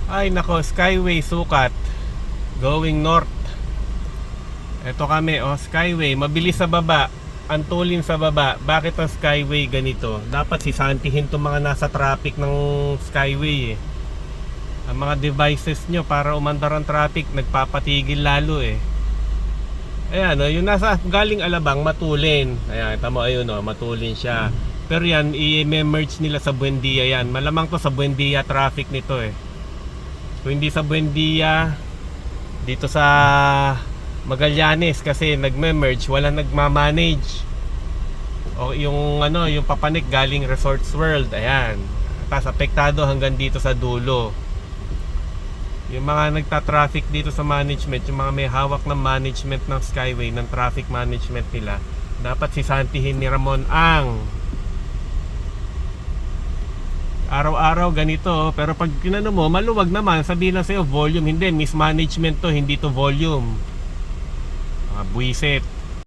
Ay nako, Skyway sukat. Going north. Ito kami, Skyway. Mabilis sa baba. Antulin sa baba. Bakit ang Skyway ganito? Dapat sisantihin itong mga nasa traffic ng Skyway eh. Ang mga devices nyo para umandar ang traffic, nagpapatigil lalo eh. Ayan, yung nasa galing Alabang, matulin. Ayan, tamo ayun matulin siya. Pero yan, i-merge nila sa Buendia yan. Malamang to sa Buendia traffic nito eh. Kung hindi sa Buendia, dito sa Magallanes kasi nagme-merge, wala nagma-manage. O yung yung papanik galing Resorts World, ayan. Tapos apektado hanggang dito sa dulo. Yung mga nagta-traffic dito sa management, yung mga may hawak ng management ng Skyway, ng traffic management nila, dapat sisantihin ni Ramon ang araw-araw ganito. Pero pag kinano mo, maluwag naman, sabihin lang sa'yo volume. Hindi, mismanagement to, hindi to volume. Mga buwisit.